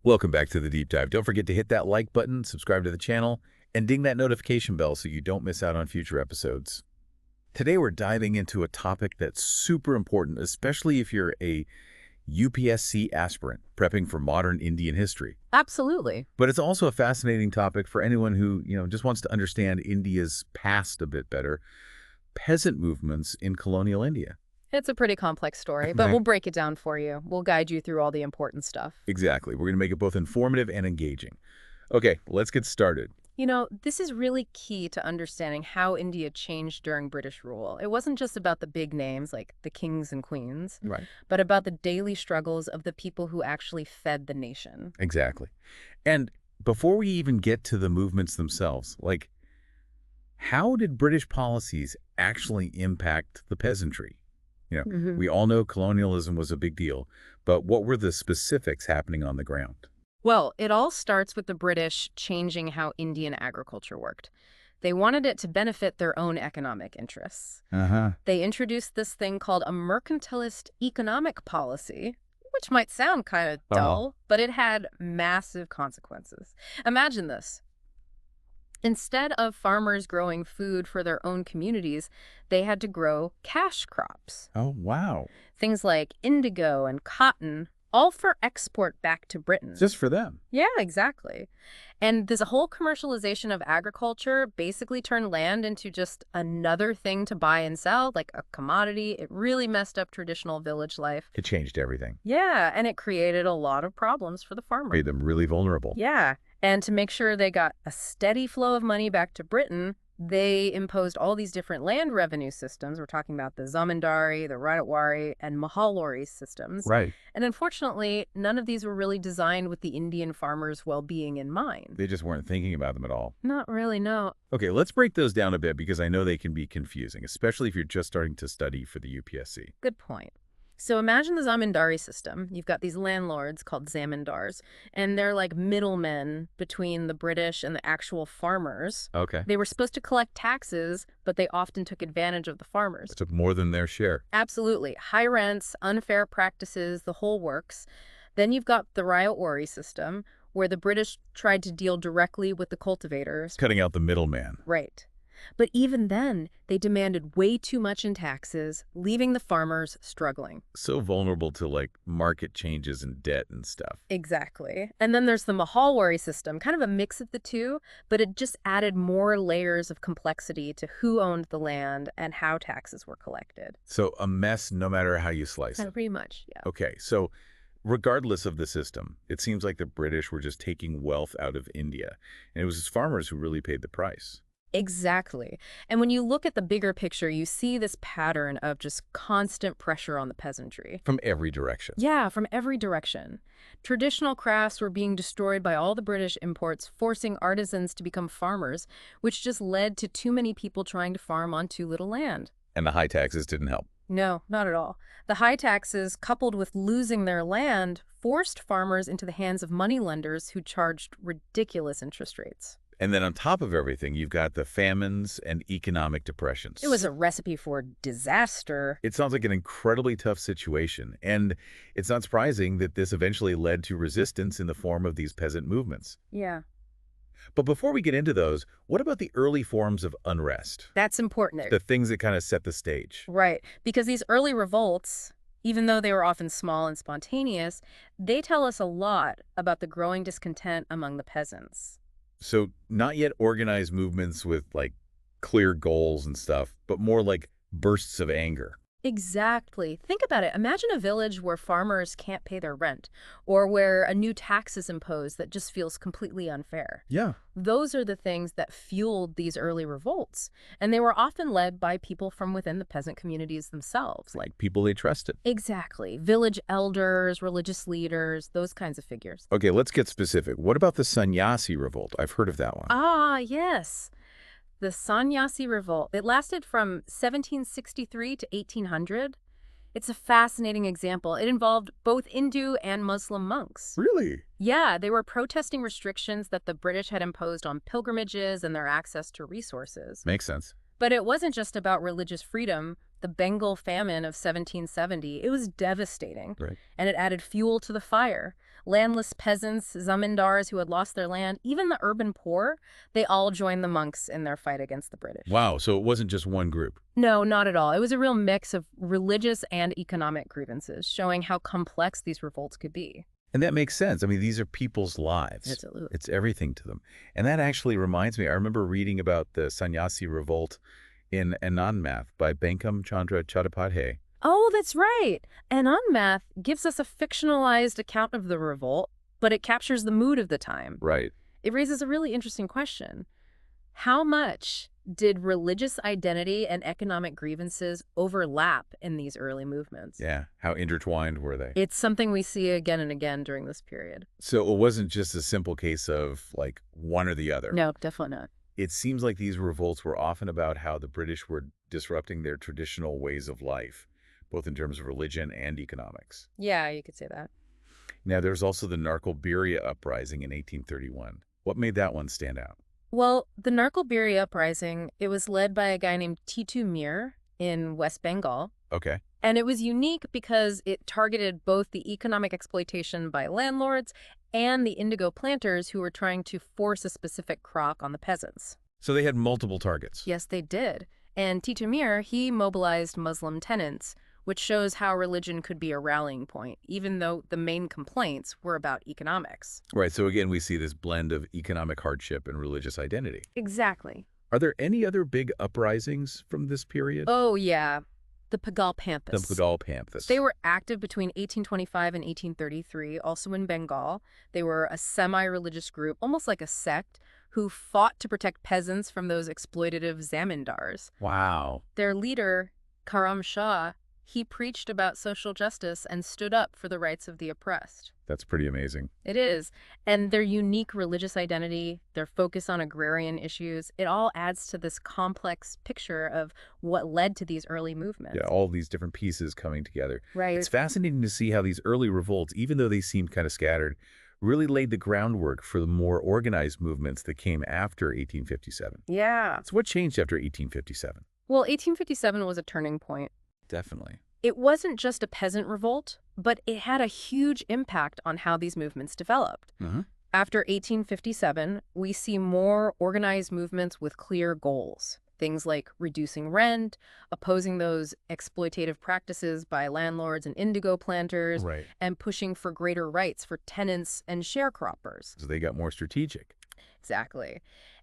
Welcome back to the Deep Dive. Don't forget to hit that like button, subscribe to the channel, and ding that notification bell so you don't miss out on future episodes. Today we're diving into a topic that's super important, especially if you're a UPSC aspirant prepping for modern Indian history. Absolutely. But it's also a fascinating topic for anyone who, just wants to understand India's past a bit better. Peasant movements in colonial India. It's a pretty complex story, but we'll break it down for you. We'll guide you through all the important stuff. Exactly. We're going to make it both informative and engaging. Okay, let's get started. This is really key to understanding how India changed during British rule. It wasn't just about the big names like the kings and queens, Right. but about the daily struggles of the people who actually fed the nation. Exactly. And before we even get to the movements themselves, how did British policies actually impact the peasantry? We all know colonialism was a big deal, but what were the specifics happening on the ground? Well, it all starts with the British changing how Indian agriculture worked. They wanted it to benefit their own economic interests. They introduced this thing called a mercantilist economic policy, which might sound kind of dull, but it had massive consequences. Imagine this. Instead of farmers growing food for their own communities, they had to grow cash crops. Oh, wow. Things like indigo and cotton, all for export back to Britain. Just for them. Yeah, exactly. And this whole commercialization of agriculture basically turned land into just another thing to buy and sell, like a commodity. It really messed up traditional village life. It changed everything. Yeah, and it created a lot of problems for the farmer. Made them really vulnerable. Yeah, and to make sure they got a steady flow of money back to Britain, they imposed all these different land revenue systems. We're talking about the zamindari, the Raitwari, and mahalwari systems. Right. And unfortunately, none of these were really designed with the Indian farmers' well-being in mind. They just weren't thinking about them at all. Not really, no. Okay, let's break those down a bit because I know they can be confusing, especially if you're just starting to study for the UPSC. Good point. So imagine the zamindari system. You've got these landlords called zamindars, and they're like middlemen between the British and the actual farmers. Okay. They were supposed to collect taxes, but they often took advantage of the farmers. It took more than their share. Absolutely. High rents, unfair practices, the whole works. Then you've got the Raitwari system, where the British tried to deal directly with the cultivators. Cutting out the middleman. Right. But even then, they demanded way too much in taxes, leaving the farmers struggling. So vulnerable to market changes and debt and stuff. Exactly. And then there's the mahalwari system, kind of a mix of the two, but it just added more layers of complexity to who owned the land and how taxes were collected. So a mess no matter how you slice it. Pretty much, yeah. Okay, so regardless of the system, it seems like the British were just taking wealth out of India, and it was farmers who really paid the price. Exactly. And when you look at the bigger picture, you see this pattern of just constant pressure on the peasantry. From every direction. Yeah, from every direction. Traditional crafts were being destroyed by all the British imports, forcing artisans to become farmers, which just led to too many people trying to farm on too little land. And the high taxes didn't help. No, not at all. The high taxes, coupled with losing their land, forced farmers into the hands of moneylenders who charged ridiculous interest rates. And then on top of everything, you've got the famines and economic depressions. It was a recipe for disaster. It sounds like an incredibly tough situation, and it's not surprising that this eventually led to resistance in the form of these peasant movements. Yeah. But before we get into those, what about the early forms of unrest? That's important. The things that kind of set the stage. Right, because these early revolts, even though they were often small and spontaneous, they tell us a lot about the growing discontent among the peasants. So not yet organized movements with clear goals and stuff, but more like bursts of anger. Exactly. Think about it. Imagine a village where farmers can't pay their rent, or where a new tax is imposed that just feels completely unfair. Yeah. Those are the things that fueled these early revolts, and they were often led by people from within the peasant communities themselves. Like people they trusted. Exactly. Village elders, religious leaders, those kinds of figures. Okay, let's get specific. What about the Sannyasi revolt? I've heard of that one. Ah, yes. The Sannyasi Revolt. It lasted from 1763 to 1800. It's a fascinating example. It involved both Hindu and Muslim monks. Really? Yeah, they were protesting restrictions that the British had imposed on pilgrimages and their access to resources. Makes sense. But it wasn't just about religious freedom. The Bengal famine of 1770, it was devastating. Right. And it added fuel to the fire. Landless peasants, zamindars who had lost their land, even the urban poor, they all joined the monks in their fight against the British. Wow, so it wasn't just one group. No, not at all. It was a real mix of religious and economic grievances, showing how complex these revolts could be. And that makes sense. I mean, these are people's lives. Absolutely. It's everything to them. And that actually reminds me, I remember reading about the Sannyasi revolt in Anandmath by Bankim Chandra Chattopadhyay. Oh, that's right. Anandmath gives us a fictionalized account of the revolt, but it captures the mood of the time. Right. It raises a really interesting question. How much did religious identity and economic grievances overlap in these early movements? Yeah. How intertwined were they? It's something we see again and again during this period. So it wasn't just a simple case of like one or the other. No, definitely not. It seems like these revolts were often about how the British were disrupting their traditional ways of life, both in terms of religion and economics. Yeah, you could say that. Now, there's also the Narkal-Beria uprising in 1831. What made that one stand out? Well, the Narkal-Beria uprising, it was led by a guy named Titu Mir in West Bengal. Okay. And it was unique because it targeted both the economic exploitation by landlords and the indigo planters who were trying to force a specific crop on the peasants. So they had multiple targets. Yes, they did. And Titu Mir, he mobilized Muslim tenants, which shows how religion could be a rallying point, even though the main complaints were about economics. Right. So again, we see this blend of economic hardship and religious identity. Exactly. Are there any other big uprisings from this period? Oh, yeah. The Pagal Pampas. The Pagal Pampas. They were active between 1825 and 1833, also in Bengal. They were a semi-religious group, almost like a sect, who fought to protect peasants from those exploitative zamindars. Wow. Their leader, Karam Shah, he preached about social justice and stood up for the rights of the oppressed. That's pretty amazing. It is. And their unique religious identity, their focus on agrarian issues, it all adds to this complex picture of what led to these early movements. Yeah, all these different pieces coming together. Right. It's fascinating to see how these early revolts, even though they seemed kind of scattered, really laid the groundwork for the more organized movements that came after 1857. Yeah. So what changed after 1857? Well, 1857 was a turning point. Definitely. It wasn't just a peasant revolt, but it had a huge impact on how these movements developed. After 1857, we see more organized movements with clear goals. Things like reducing rent, opposing those exploitative practices by landlords and indigo planters, Right. and pushing for greater rights for tenants and sharecroppers. So they got more strategic. Exactly.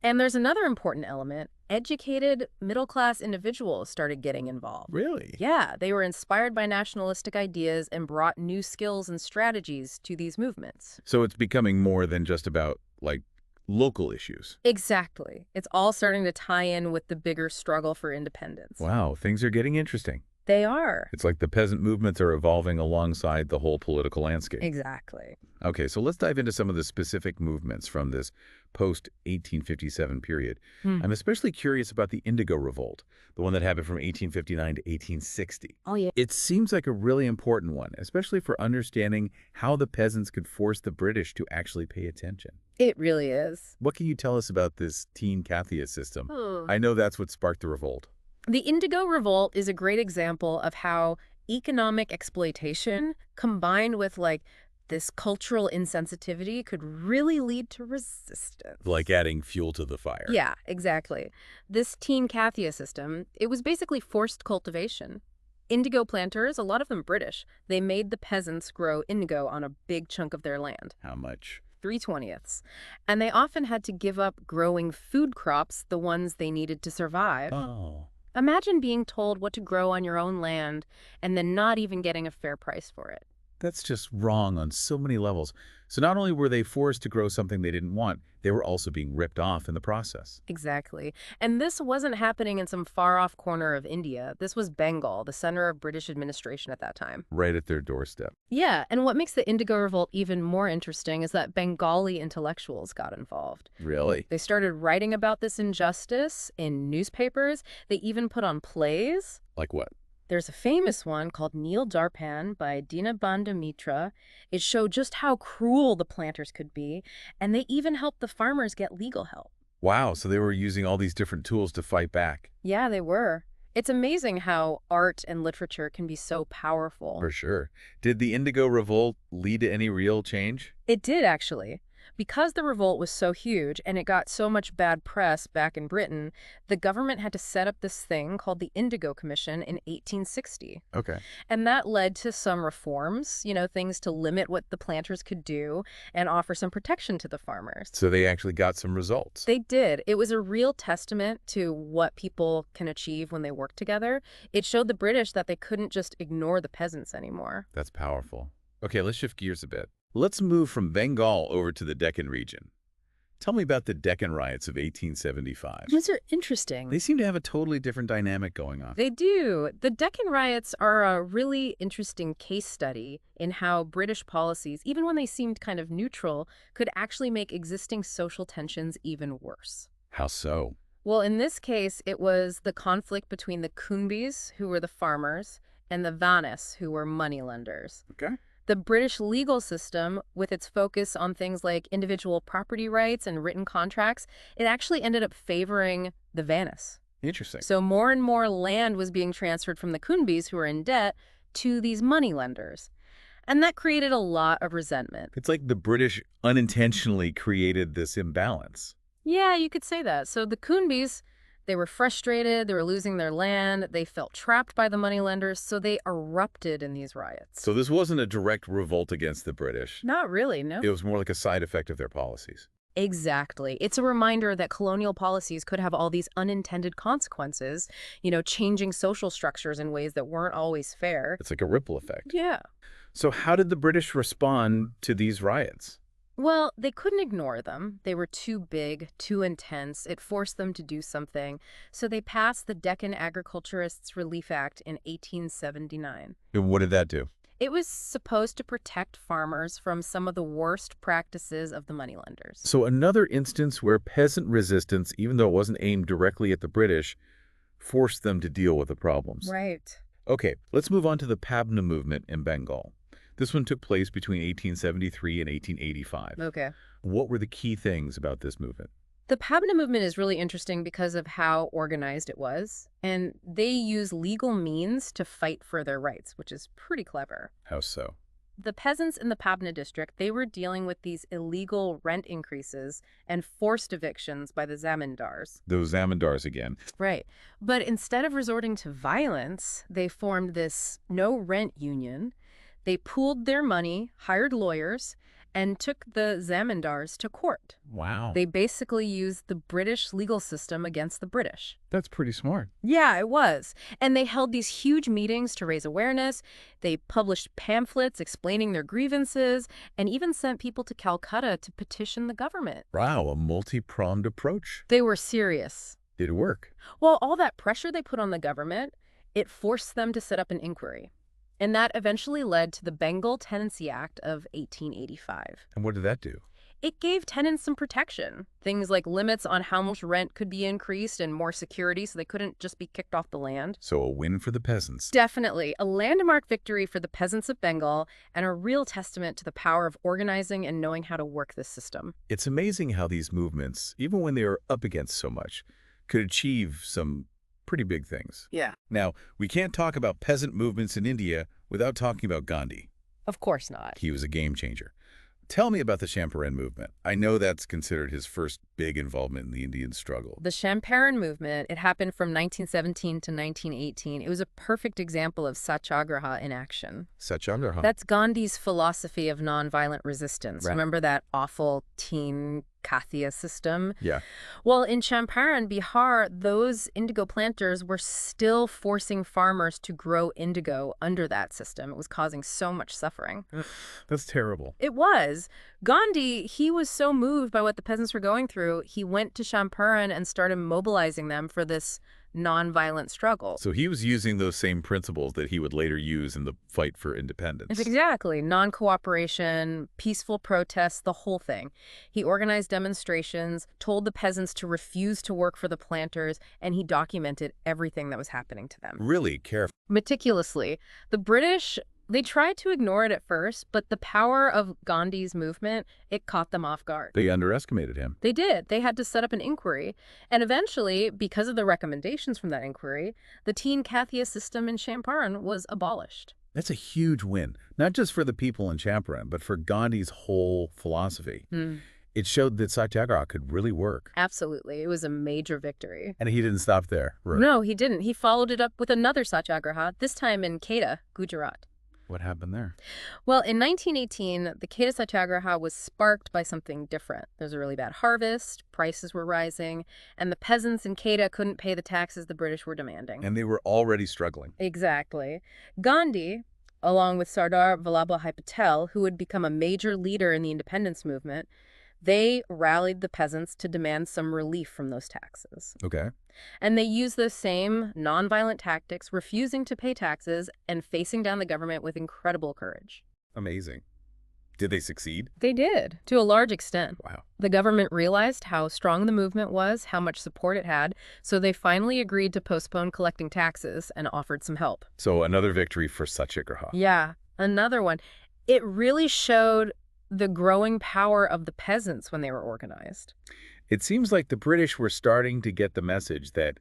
And there's another important element. Educated, middle-class individuals started getting involved. Really? Yeah, they were inspired by nationalistic ideas and brought new skills and strategies to these movements. So it's becoming more than just about, like, local issues. Exactly. It's all starting to tie in with the bigger struggle for independence. Wow, things are getting interesting. They are. It's like the peasant movements are evolving alongside the whole political landscape. Exactly. Okay, so let's dive into some of the specific movements from this post-1857 period. I'm especially curious about the Indigo Revolt, the one that happened from 1859 to 1860. Oh, yeah. It seems like a really important one, especially for understanding how the peasants could force the British to actually pay attention. It really is. What can you tell us about this Teen Kathia system? Oh. I know that's what sparked the revolt. The Indigo Revolt is a great example of how economic exploitation combined with, this cultural insensitivity could really lead to resistance. Like adding fuel to the fire. Yeah, exactly. This Teen Kathia system, it was basically forced cultivation. Indigo planters, a lot of them British, they made the peasants grow indigo on a big chunk of their land. How much? 3/20. And they often had to give up growing food crops, the ones they needed to survive. Oh. Imagine being told what to grow on your own land and then not even getting a fair price for it. That's just wrong on so many levels. So not only were they forced to grow something they didn't want, they were also being ripped off in the process. Exactly. And this wasn't happening in some far-off corner of India. This was Bengal, the center of British administration at that time. Right at their doorstep. Yeah, and what makes the Indigo Revolt even more interesting is that Bengali intellectuals got involved. Really? They started writing about this injustice in newspapers. They even put on plays. Like what? There's a famous one called Neel Darpan by Dinabandhu Mitra. It showed just how cruel the planters could be, and they even helped the farmers get legal help. Wow, so they were using all these different tools to fight back. Yeah, they were. It's amazing how art and literature can be so powerful. For sure. Did the Indigo Revolt lead to any real change? It did, actually. Because the revolt was so huge and it got so much bad press back in Britain, the government had to set up this thing called the Indigo Commission in 1860. Okay. And that led to some reforms, things to limit what the planters could do and offer some protection to the farmers. So they actually got some results. They did. It was a real testament to what people can achieve when they work together. It showed the British that they couldn't just ignore the peasants anymore. That's powerful. Okay, let's shift gears a bit. Let's move from Bengal over to the Deccan region. Tell me about the Deccan riots of 1875. Those are interesting. They seem to have a totally different dynamic going on. They do. The Deccan riots are a really interesting case study in how British policies, even when they seemed kind of neutral, could actually make existing social tensions even worse. How so? Well, in this case, it was the conflict between the Kunbis, who were the farmers, and the Vanis, who were moneylenders. Okay. The British legal system, with its focus on things like individual property rights and written contracts, it actually ended up favoring the Vanis. Interesting. So more and more land was being transferred from the Kunbis, who were in debt, to these moneylenders. And that created a lot of resentment. It's like the British unintentionally created this imbalance. Yeah, you could say that. So the Kunbis, they were frustrated, they were losing their land, they felt trapped by the moneylenders, so they erupted in these riots. So this wasn't a direct revolt against the British. Not really, no. It was more like a side effect of their policies. Exactly. It's a reminder that colonial policies could have all these unintended consequences, changing social structures in ways that weren't always fair. It's like a ripple effect. Yeah. So how did the British respond to these riots? Well, they couldn't ignore them. They were too big, too intense. It forced them to do something. So they passed the Deccan Agriculturists' Relief Act in 1879. And what did that do? It was supposed to protect farmers from some of the worst practices of the moneylenders. So another instance where peasant resistance, even though it wasn't aimed directly at the British, forced them to deal with the problems. Right. Okay, let's move on to the Pabna movement in Bengal. This one took place between 1873 and 1885. Okay. What were the key things about this movement? The Pabna movement is really interesting because of how organized it was, and they use legal means to fight for their rights, which is pretty clever. How so? The peasants in the Pabna district, they were dealing with these illegal rent increases and forced evictions by the zamindars. Those zamindars again. Right. But instead of resorting to violence, they formed this no-rent union. They pooled their money, hired lawyers, and took the zamindars to court. Wow. They basically used the British legal system against the British. That's pretty smart. Yeah, it was. And they held these huge meetings to raise awareness. They published pamphlets explaining their grievances and even sent people to Calcutta to petition the government. Wow, a multi-pronged approach. They were serious. Did it work? Well, all that pressure they put on the government, it forced them to set up an inquiry. And that eventually led to the Bengal Tenancy Act of 1885. And what did that do? It gave tenants some protection. Things like limits on how much rent could be increased and more security so they couldn't just be kicked off the land. So a win for the peasants. Definitely. A landmark victory for the peasants of Bengal and a real testament to the power of organizing and knowing how to work this system. It's amazing how these movements, even when they are up against so much, could achieve some pretty big things. Yeah. Now, we can't talk about peasant movements in India without talking about Gandhi. Of course not. He was a game changer. Tell me about the Champaran movement. I know that's considered his first big involvement in the Indian struggle. The Champaran movement, it happened from 1917 to 1918. It was a perfect example of satyagraha in action. Satyagraha. That's Gandhi's philosophy of nonviolent resistance. Right. Remember that awful teen Kathia system? Yeah. Well, in Champaran, Bihar, those indigo planters were still forcing farmers to grow indigo under that system. It was causing so much suffering. That's terrible. It was. Gandhi, he was so moved by what the peasants were going through, he went to Champaran and started mobilizing them for this nonviolent struggle. So he was using those same principles that he would later use in the fight for independence. Exactly. Non-cooperation, peaceful protests, the whole thing. He organized demonstrations, told the peasants to refuse to work for the planters, and he documented everything that was happening to them. Really careful. Meticulously. The British, They tried to ignore it at first, but the power of Gandhi's movement, it caught them off guard. They underestimated him. They did. They had to set up an inquiry. And eventually, because of the recommendations from that inquiry, the teen Kathia system in Champaran was abolished. That's a huge win, not just for the people in Champaran, but for Gandhi's whole philosophy. It showed that satyagraha could really work. Absolutely. It was a major victory. And he didn't stop there. Right? No, he didn't. He followed it up with another satyagraha, this time in Kedah, Gujarat. What happened there? Well, in 1918, the Kedah Satyagraha was sparked by something different. There's a really bad harvest, prices were rising, and the peasants in Kedah couldn't pay the taxes the British were demanding. And they were already struggling. Exactly. Gandhi, along with Sardar Vallabhbhai Patel, who would become a major leader in the independence movement, they rallied the peasants to demand some relief from those taxes. Okay. And they used those same nonviolent tactics, refusing to pay taxes and facing down the government with incredible courage. Amazing. Did they succeed? They did, to a large extent. Wow. The government realized how strong the movement was, how much support it had, so they finally agreed to postpone collecting taxes and offered some help. So another victory for satyagraha. Yeah, another one. It really showed the growing power of the peasants when they were organized. It seems like the British were starting to get the message that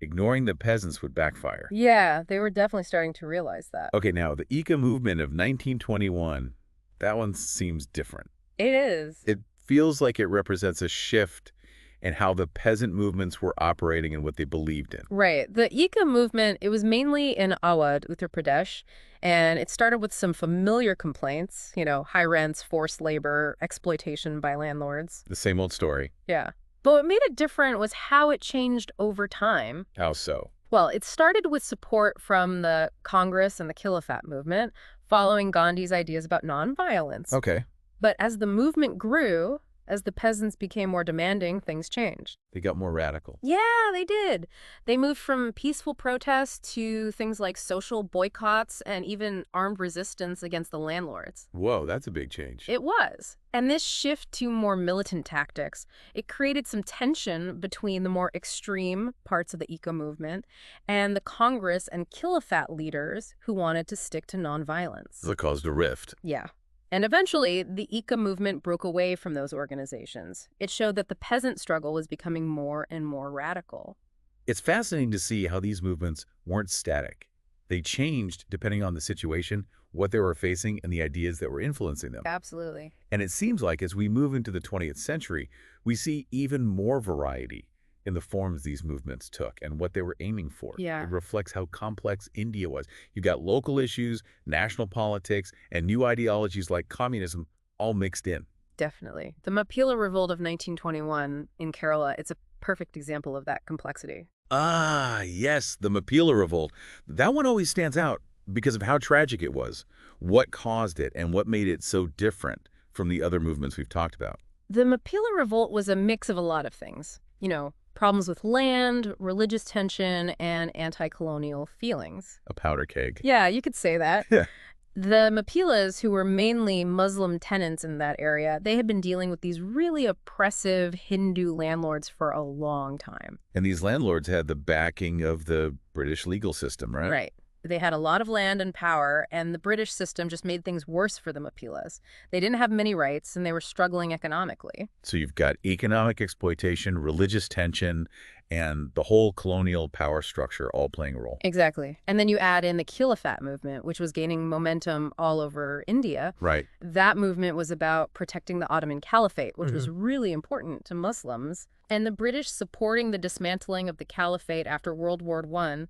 ignoring the peasants would backfire. Yeah, they were definitely starting to realize that. Okay, now the Ika movement of 1921, that one seems different. It is. It feels like it represents a shift in how the peasant movements were operating and what they believed in. Right. The Ika movement, it was mainly in Awadh, Uttar Pradesh, and it started with some familiar complaints, high rents, forced labor, exploitation by landlords. The same old story. Yeah. But what made it different was how it changed over time. How so? Well, it started with support from the Congress and the Khilafat movement, following Gandhi's ideas about nonviolence. Okay. But as the movement grew, as the peasants became more demanding, things changed. They got more radical. Yeah, they did. They moved from peaceful protests to things like social boycotts and even armed resistance against the landlords. Whoa, that's a big change. It was. And this shift to more militant tactics, it created some tension between the more extreme parts of the Ika movement and the Congress and Khilafat leaders who wanted to stick to nonviolence. So it caused a rift. Yeah. And eventually, the Ika movement broke away from those organizations. It showed that the peasant struggle was becoming more and more radical. It's fascinating to see how these movements weren't static. They changed depending on the situation, what they were facing, and the ideas that were influencing them. Absolutely. And it seems like as we move into the 20th century, we see even more variety in the forms these movements took and what they were aiming for. Yeah. It reflects how complex India was. You got local issues, national politics, and new ideologies like communism all mixed in. Definitely. The Mappila Revolt of 1921 in Kerala, it's a perfect example of that complexity. Ah, yes, the Mappila Revolt. That one always stands out because of how tragic it was, what caused it, and what made it so different from the other movements we've talked about. The Mappila Revolt was a mix of a lot of things. Problems with land, religious tension, and anti-colonial feelings. A powder keg. Yeah, you could say that. Yeah. The Mappilas, who were mainly Muslim tenants in that area, they had been dealing with these really oppressive Hindu landlords for a long time. And these landlords had the backing of the British legal system, right? Right. They had a lot of land and power, and the British system just made things worse for the Mappilas. They didn't have many rights, and they were struggling economically. So you've got economic exploitation, religious tension, and the whole colonial power structure all playing a role. Exactly. And then you add in the Khilafat movement, which was gaining momentum all over India. Right. That movement was about protecting the Ottoman Caliphate, which was really important to Muslims. And the British supporting the dismantling of the Caliphate after World War I,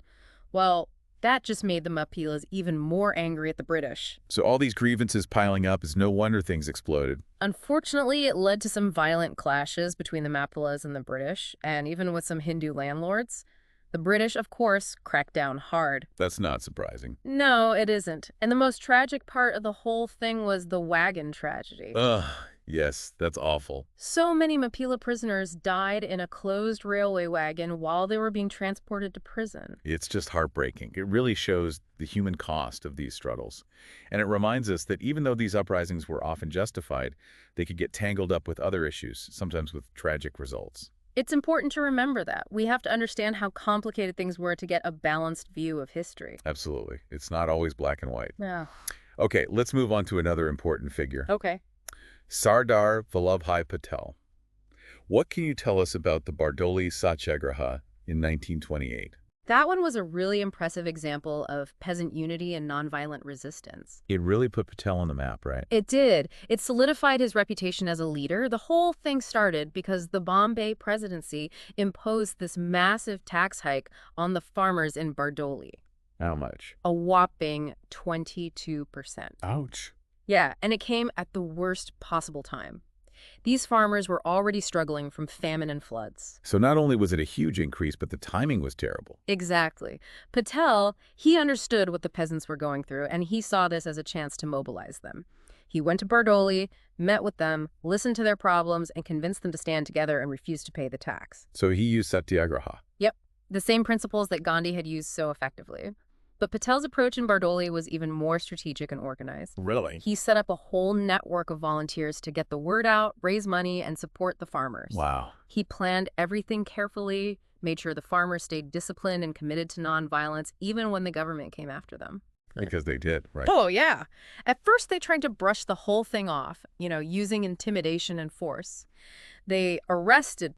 well, that just made the Mappilas even more angry at the British. So all these grievances piling up, is no wonder things exploded. Unfortunately, it led to some violent clashes between the Mappilas and the British, and even with some Hindu landlords. The British, of course, cracked down hard. That's not surprising. No, it isn't. And the most tragic part of the whole thing was the wagon tragedy. Ugh, yes, that's awful. So many Mappila prisoners died in a closed railway wagon while they were being transported to prison. It's just heartbreaking. It really shows the human cost of these struggles. And it reminds us that even though these uprisings were often justified, they could get tangled up with other issues, sometimes with tragic results. It's important to remember that. We have to understand how complicated things were to get a balanced view of history. Absolutely. It's not always black and white. Yeah. Okay, let's move on to another important figure. Okay. Sardar Vallabhbhai Patel. What can you tell us about the Bardoli Satyagraha in 1928? That one was a really impressive example of peasant unity and nonviolent resistance. It really put Patel on the map, right? It did. It solidified his reputation as a leader. The whole thing started because the Bombay presidency imposed this massive tax hike on the farmers in Bardoli. How much? A whopping 22%. Ouch. Yeah, and it came at the worst possible time. These farmers were already struggling from famine and floods. So not only was it a huge increase, but the timing was terrible. Exactly. Patel, he understood what the peasants were going through, and he saw this as a chance to mobilize them. He went to Bardoli, met with them, listened to their problems, and convinced them to stand together and refuse to pay the tax. So he used Satyagraha. Yep, the same principles that Gandhi had used so effectively. But Patel's approach in Bardoli was even more strategic and organized. Really? He set up a whole network of volunteers to get the word out, raise money, and support the farmers. Wow. He planned everything carefully, made sure the farmers stayed disciplined and committed to nonviolence, even when the government came after them. Because they did, right? Oh, yeah. At first, they tried to brush the whole thing off, using intimidation and force. They arrested